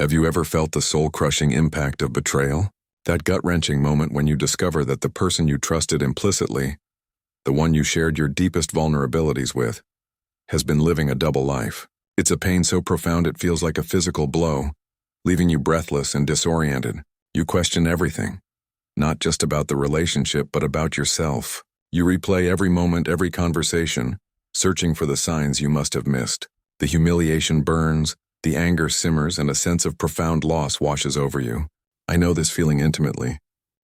Have you ever felt the soul-crushing impact of betrayal? That gut-wrenching moment when you discover that the person you trusted implicitly, the one you shared your deepest vulnerabilities with, has been living a double life. It's a pain so profound it feels like a physical blow, leaving you breathless and disoriented. You question everything, not just about the relationship but about yourself. You replay every moment, every conversation, searching for the signs you must have missed. The humiliation burns, the anger simmers, and a sense of profound loss washes over you. I know this feeling intimately.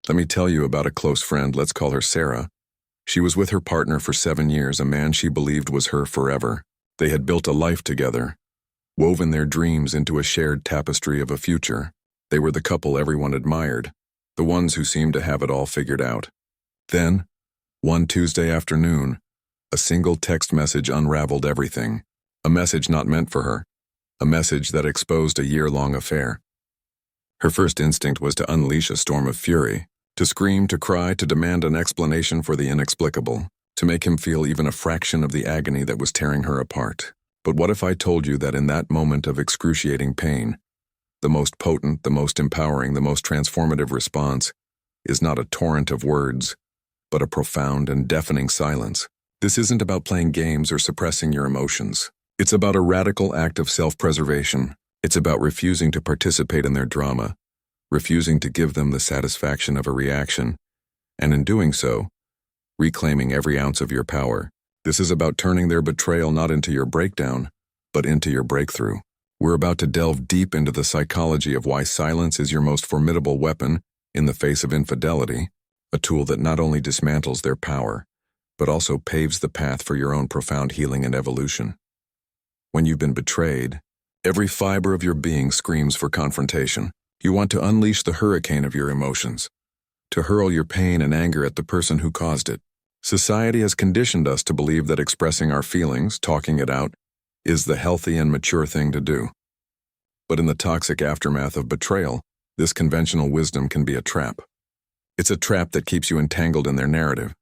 Let me tell you about a close friend, let's call her Sarah. She was with her partner for 7 years, a man she believed was her forever. They had built a life together, woven their dreams into a shared tapestry of a future. They were the couple everyone admired, the ones who seemed to have it all figured out. Then, one Tuesday afternoon, a single text message unraveled everything. A message not meant for her. A message that exposed a year-long affair. Her first instinct was to unleash a storm of fury, to scream, to cry, to demand an explanation for the inexplicable, to make him feel even a fraction of the agony that was tearing her apart. But what if I told you that in that moment of excruciating pain, the most potent, the most empowering, the most transformative response is not a torrent of words, but a profound and deafening silence? This isn't about playing games or suppressing your emotions. It's about a radical act of self-preservation. It's about refusing to participate in their drama, refusing to give them the satisfaction of a reaction, and in doing so, reclaiming every ounce of your power. This is about turning their betrayal not into your breakdown, but into your breakthrough. We're about to delve deep into the psychology of why silence is your most formidable weapon in the face of infidelity, a tool that not only dismantles their power, but also paves the path for your own profound healing and evolution. When you've been betrayed, every fiber of your being screams for confrontation. You want to unleash the hurricane of your emotions, to hurl your pain and anger at the person who caused it. Society has conditioned us to believe that expressing our feelings, talking it out, is the healthy and mature thing to do. But in the toxic aftermath of betrayal, this conventional wisdom can be a trap. It's a trap that keeps you entangled in their narrative,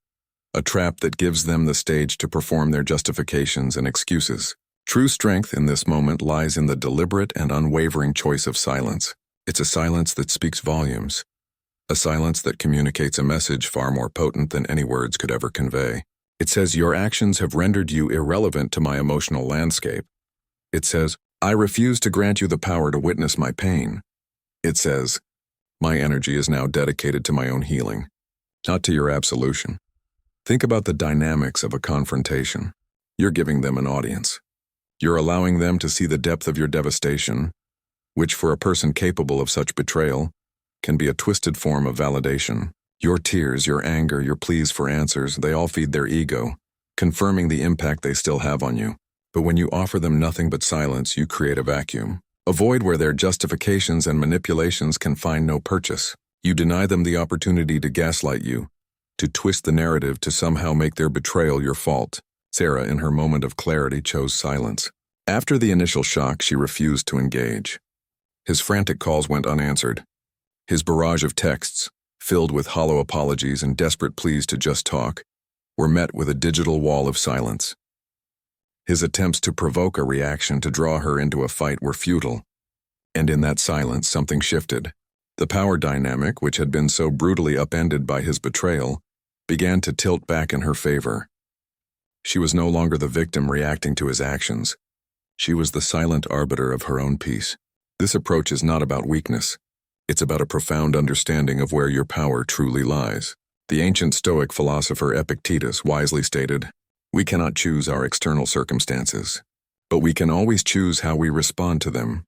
a trap that gives them the stage to perform their justifications and excuses. True strength in this moment lies in the deliberate and unwavering choice of silence. It's a silence that speaks volumes, a silence that communicates a message far more potent than any words could ever convey. It says, your actions have rendered you irrelevant to my emotional landscape. It says, I refuse to grant you the power to witness my pain. It says, my energy is now dedicated to my own healing, not to your absolution. Think about the dynamics of a confrontation. You're giving them an audience. You're allowing them to see the depth of your devastation, which for a person capable of such betrayal can be a twisted form of validation. Your tears, your anger, your pleas for answers, they all feed their ego, confirming the impact they still have on you. But when you offer them nothing but silence, you create a vacuum, a void where their justifications and manipulations can find no purchase. You deny them the opportunity to gaslight you, to twist the narrative to somehow make their betrayal your fault. Sarah, in her moment of clarity, chose silence. After the initial shock, she refused to engage. His frantic calls went unanswered. His barrage of texts, filled with hollow apologies and desperate pleas to just talk, were met with a digital wall of silence. His attempts to provoke a reaction, to draw her into a fight, were futile. And in that silence, something shifted. The power dynamic, which had been so brutally upended by his betrayal, began to tilt back in her favor. She was no longer the victim reacting to his actions. She was the silent arbiter of her own peace. This approach is not about weakness. It's about a profound understanding of where your power truly lies. The ancient Stoic philosopher Epictetus wisely stated, we cannot choose our external circumstances, but we can always choose how we respond to them.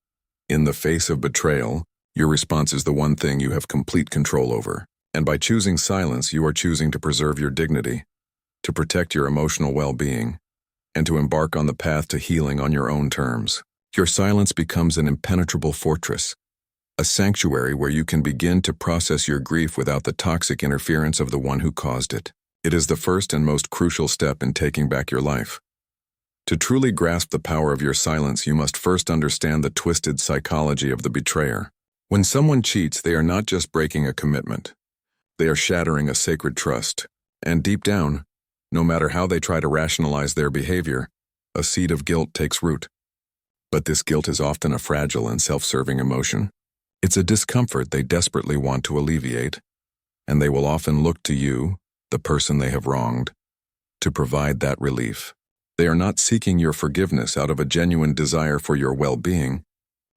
In the face of betrayal, your response is the one thing you have complete control over. And by choosing silence, you are choosing to preserve your dignity, to protect your emotional well-being, and to embark on the path to healing on your own terms. Your silence becomes an impenetrable fortress, a sanctuary where you can begin to process your grief without the toxic interference of the one who caused it. It is the first and most crucial step in taking back your life. To truly grasp the power of your silence, you must first understand the twisted psychology of the betrayer. When someone cheats, they are not just breaking a commitment. They are shattering a sacred trust. And deep down, no matter how they try to rationalize their behavior, a seed of guilt takes root. But this guilt is often a fragile and self-serving emotion. It's a discomfort they desperately want to alleviate, and they will often look to you, the person they have wronged, to provide that relief. They are not seeking your forgiveness out of a genuine desire for your well-being.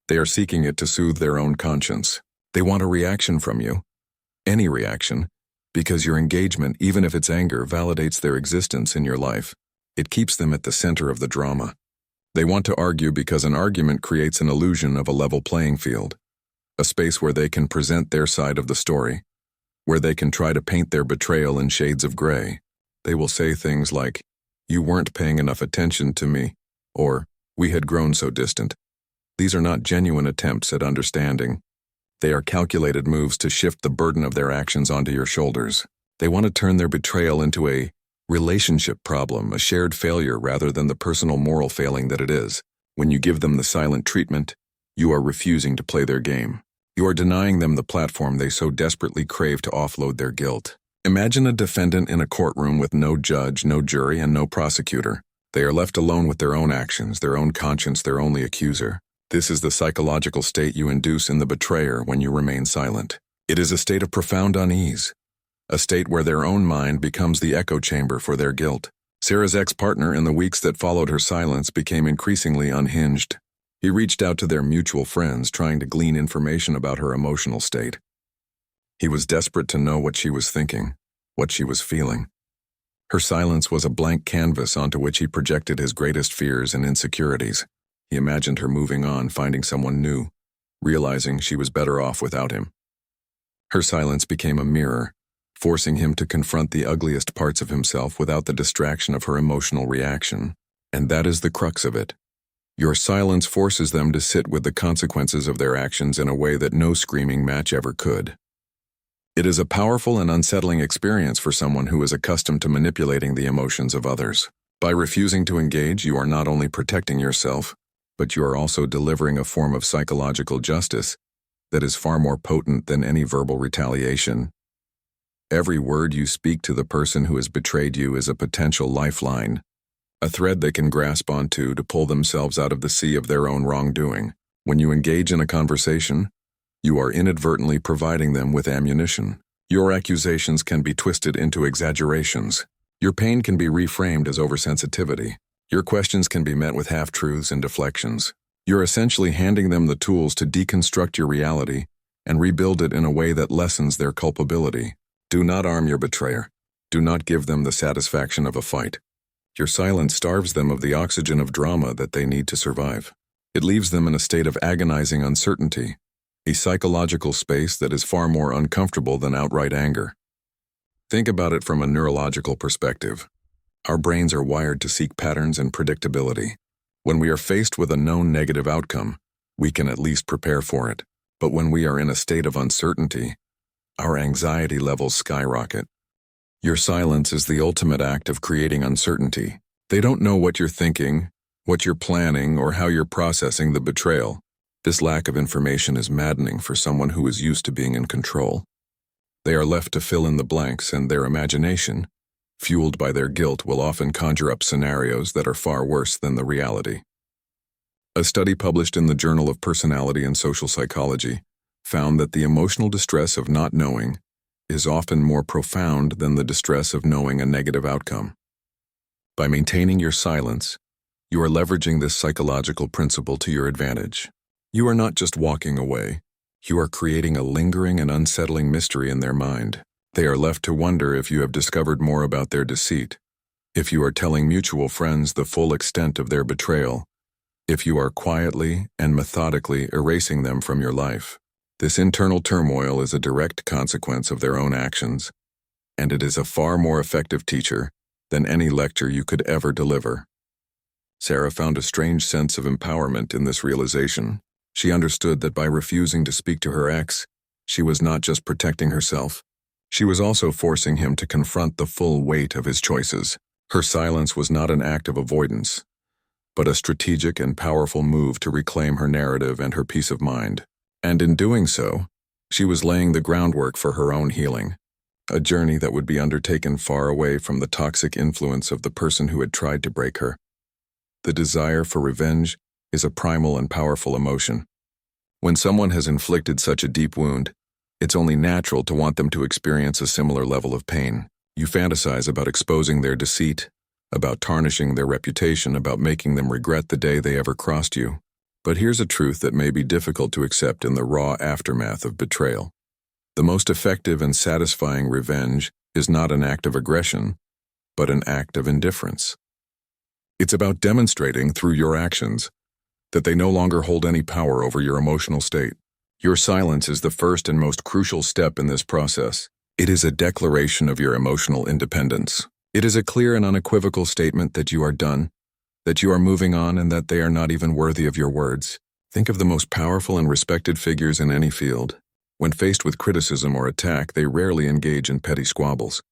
They are seeking it to soothe their own conscience. They want a reaction from you, any reaction, because your engagement, even if it's anger, validates their existence in your life. It keeps them at the center of the drama. They want to argue because an argument creates an illusion of a level playing field, a space where they can present their side of the story, where they can try to paint their betrayal in shades of gray. They will say things like, "You weren't paying enough attention to me," or "We had grown so distant." These are not genuine attempts at understanding. They are calculated moves to shift the burden of their actions onto your shoulders. They want to turn their betrayal into a relationship problem, a shared failure rather than the personal moral failing that it is. When you give them the silent treatment, you are refusing to play their game. You are denying them the platform they so desperately crave to offload their guilt. Imagine a defendant in a courtroom with no judge, no jury, and no prosecutor. They are left alone with their own actions, their own conscience, their only accuser. This is the psychological state you induce in the betrayer when you remain silent. It is a state of profound unease, a state where their own mind becomes the echo chamber for their guilt. Sarah's ex-partner, in the weeks that followed her silence, became increasingly unhinged. He reached out to their mutual friends, trying to glean information about her emotional state. He was desperate to know what she was thinking, what she was feeling. Her silence was a blank canvas onto which he projected his greatest fears and insecurities. He imagined her moving on, finding someone new, realizing she was better off without him. Her silence became a mirror, forcing him to confront the ugliest parts of himself without the distraction of her emotional reaction. And that is the crux of it. Your silence forces them to sit with the consequences of their actions in a way that no screaming match ever could. It is a powerful and unsettling experience for someone who is accustomed to manipulating the emotions of others. By refusing to engage, you are not only protecting yourself, but you are also delivering a form of psychological justice that is far more potent than any verbal retaliation. Every word you speak to the person who has betrayed you is a potential lifeline, a thread they can grasp onto to pull themselves out of the sea of their own wrongdoing. When you engage in a conversation, you are inadvertently providing them with ammunition. Your accusations can be twisted into exaggerations. Your pain can be reframed as oversensitivity. Your questions can be met with half-truths and deflections. You're essentially handing them the tools to deconstruct your reality and rebuild it in a way that lessens their culpability. Do not arm your betrayer. Do not give them the satisfaction of a fight. Your silence starves them of the oxygen of drama that they need to survive. It leaves them in a state of agonizing uncertainty, a psychological space that is far more uncomfortable than outright anger. Think about it from a neurological perspective. Our brains are wired to seek patterns and predictability. When we are faced with a known negative outcome, we can at least prepare for it. But when we are in a state of uncertainty, our anxiety levels skyrocket. Your silence is the ultimate act of creating uncertainty. They don't know what you're thinking, what you're planning, or how you're processing the betrayal. This lack of information is maddening for someone who is used to being in control. They are left to fill in the blanks, and their imagination, fueled by their guilt, will often conjure up scenarios that are far worse than the reality. A study published in the Journal of Personality and Social Psychology found that the emotional distress of not knowing is often more profound than the distress of knowing a negative outcome. By maintaining your silence, you are leveraging this psychological principle to your advantage. You are not just walking away. You are creating a lingering and unsettling mystery in their mind. They are left to wonder if you have discovered more about their deceit, if you are telling mutual friends the full extent of their betrayal, if you are quietly and methodically erasing them from your life. This internal turmoil is a direct consequence of their own actions, and it is a far more effective teacher than any lecture you could ever deliver. Sarah found a strange sense of empowerment in this realization. She understood that by refusing to speak to her ex, she was not just protecting herself, she was also forcing him to confront the full weight of his choices. Her silence was not an act of avoidance, but a strategic and powerful move to reclaim her narrative and her peace of mind. And in doing so, she was laying the groundwork for her own healing, a journey that would be undertaken far away from the toxic influence of the person who had tried to break her. The desire for revenge is a primal and powerful emotion. When someone has inflicted such a deep wound, it's only natural to want them to experience a similar level of pain. You fantasize about exposing their deceit, about tarnishing their reputation, about making them regret the day they ever crossed you. But here's a truth that may be difficult to accept in the raw aftermath of betrayal. The most effective and satisfying revenge is not an act of aggression, but an act of indifference. It's about demonstrating through your actions that they no longer hold any power over your emotional state. Your silence is the first and most crucial step in this process. It is a declaration of your emotional independence. It is a clear and unequivocal statement that you are done, that you are moving on, and that they are not even worthy of your words. Think of the most powerful and respected figures in any field. When faced with criticism or attack, they rarely engage in petty squabbles.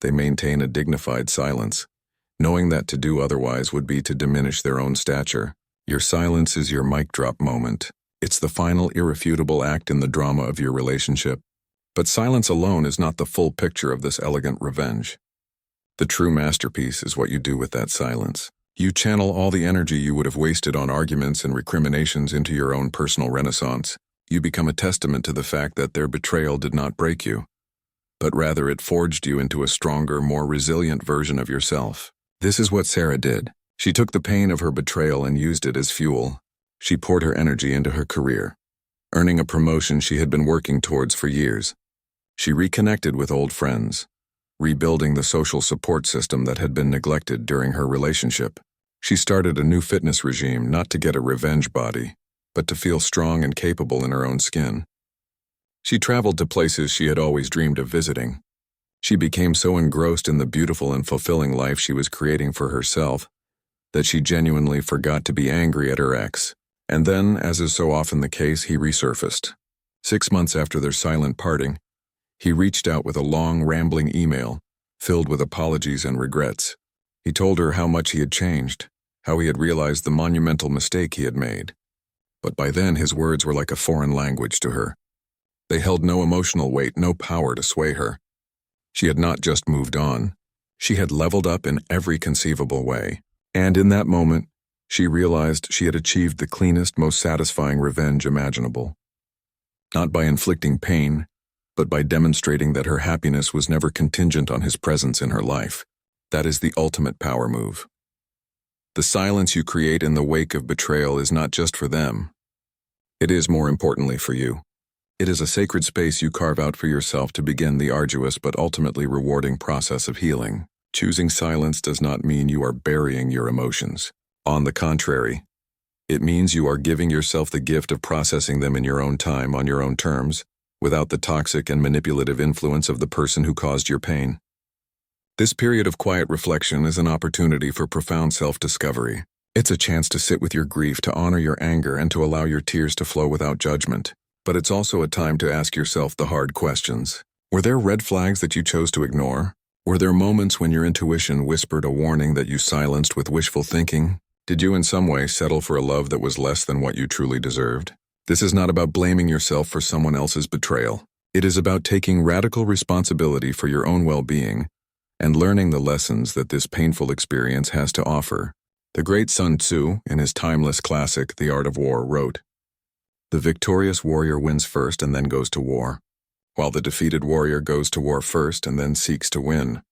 They maintain a dignified silence, knowing that to do otherwise would be to diminish their own stature. Your silence is your mic drop moment. It's the final, irrefutable act in the drama of your relationship. But silence alone is not the full picture of this elegant revenge. The true masterpiece is what you do with that silence. You channel all the energy you would have wasted on arguments and recriminations into your own personal renaissance. You become a testament to the fact that their betrayal did not break you, but rather it forged you into a stronger, more resilient version of yourself. This is what Sarah did. She took the pain of her betrayal and used it as fuel. She poured her energy into her career, earning a promotion she had been working towards for years. She reconnected with old friends, rebuilding the social support system that had been neglected during her relationship. She started a new fitness regime, not to get a revenge body, but to feel strong and capable in her own skin. She traveled to places she had always dreamed of visiting. She became so engrossed in the beautiful and fulfilling life she was creating for herself that she genuinely forgot to be angry at her ex. And then, as is so often the case, he resurfaced. 6 months after their silent parting, he reached out with a long, rambling email filled with apologies and regrets. He told her how much he had changed, how he had realized the monumental mistake he had made. But by then, his words were like a foreign language to her. They held no emotional weight, no power to sway her. She had not just moved on. She had leveled up in every conceivable way. And in that moment, she realized she had achieved the cleanest, most satisfying revenge imaginable. Not by inflicting pain, but by demonstrating that her happiness was never contingent on his presence in her life. That is the ultimate power move. The silence you create in the wake of betrayal is not just for them. It is, more importantly, for you. It is a sacred space you carve out for yourself to begin the arduous but ultimately rewarding process of healing. Choosing silence does not mean you are burying your emotions. On the contrary, it means you are giving yourself the gift of processing them in your own time, on your own terms, without the toxic and manipulative influence of the person who caused your pain. This period of quiet reflection is an opportunity for profound self-discovery. It's a chance to sit with your grief, to honor your anger, and to allow your tears to flow without judgment. But it's also a time to ask yourself the hard questions. Were there red flags that you chose to ignore? Were there moments when your intuition whispered a warning that you silenced with wishful thinking? Did you in some way settle for a love that was less than what you truly deserved? This is not about blaming yourself for someone else's betrayal. It is about taking radical responsibility for your own well-being and learning the lessons that this painful experience has to offer. The great Sun Tzu, in his timeless classic, The Art of War, wrote, "The victorious warrior wins first and then goes to war, while the defeated warrior goes to war first and then seeks to win."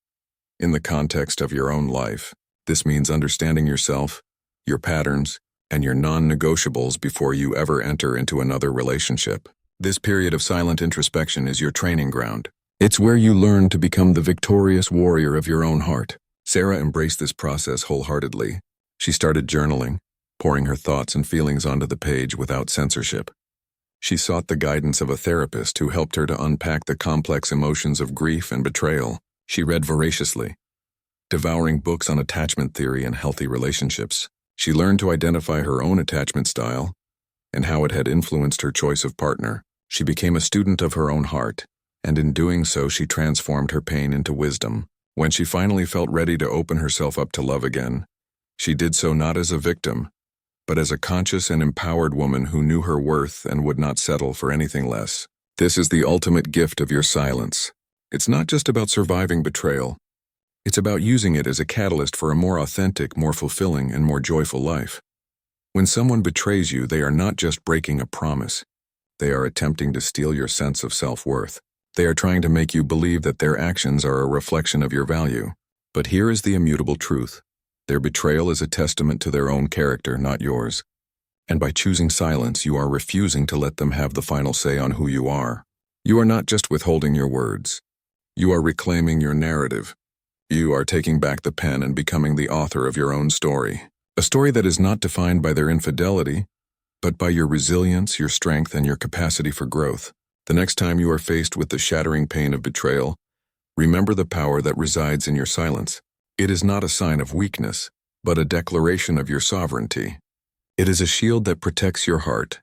In the context of your own life, this means understanding yourself, your patterns, and your non-negotiables before you ever enter into another relationship. This period of silent introspection is your training ground. It's where you learn to become the victorious warrior of your own heart. Sarah embraced this process wholeheartedly. She started journaling, pouring her thoughts and feelings onto the page without censorship. She sought the guidance of a therapist who helped her to unpack the complex emotions of grief and betrayal. She read voraciously, devouring books on attachment theory and healthy relationships. She learned to identify her own attachment style and how it had influenced her choice of partner. She became a student of her own heart, and in doing so, she transformed her pain into wisdom. When she finally felt ready to open herself up to love again, she did so not as a victim, but as a conscious and empowered woman who knew her worth and would not settle for anything less. This is the ultimate gift of your silence. It's not just about surviving betrayal. It's about using it as a catalyst for a more authentic, more fulfilling, and more joyful life. When someone betrays you, they are not just breaking a promise. They are attempting to steal your sense of self-worth. They are trying to make you believe that their actions are a reflection of your value. But here is the immutable truth. Their betrayal is a testament to their own character, not yours. And by choosing silence, you are refusing to let them have the final say on who you are. You are not just withholding your words. You are reclaiming your narrative. You are taking back the pen and becoming the author of your own story. A story that is not defined by their infidelity, but by your resilience, your strength, and your capacity for growth. The next time you are faced with the shattering pain of betrayal, remember the power that resides in your silence. It is not a sign of weakness, but a declaration of your sovereignty. It is a shield that protects your heart,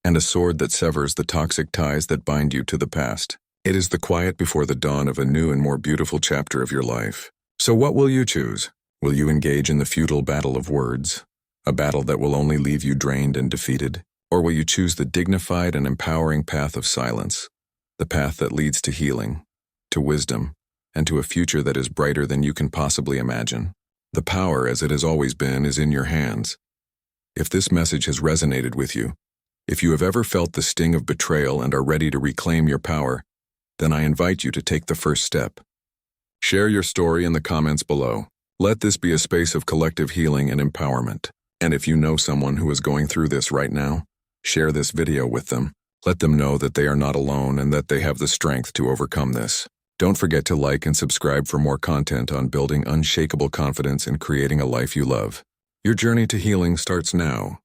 and a sword that severs the toxic ties that bind you to the past. It is the quiet before the dawn of a new and more beautiful chapter of your life. So what will you choose? Will you engage in the futile battle of words, a battle that will only leave you drained and defeated? Or will you choose the dignified and empowering path of silence, the path that leads to healing, to wisdom, and to a future that is brighter than you can possibly imagine? The power, as it has always been, is in your hands. If this message has resonated with you, if you have ever felt the sting of betrayal and are ready to reclaim your power, then I invite you to take the first step. Share your story in the comments below. Let this be a space of collective healing and empowerment. And if you know someone who is going through this right now, share this video with them. Let them know that they are not alone and that they have the strength to overcome this. Don't forget to like and subscribe for more content on building unshakable confidence and creating a life you love. Your journey to healing starts now.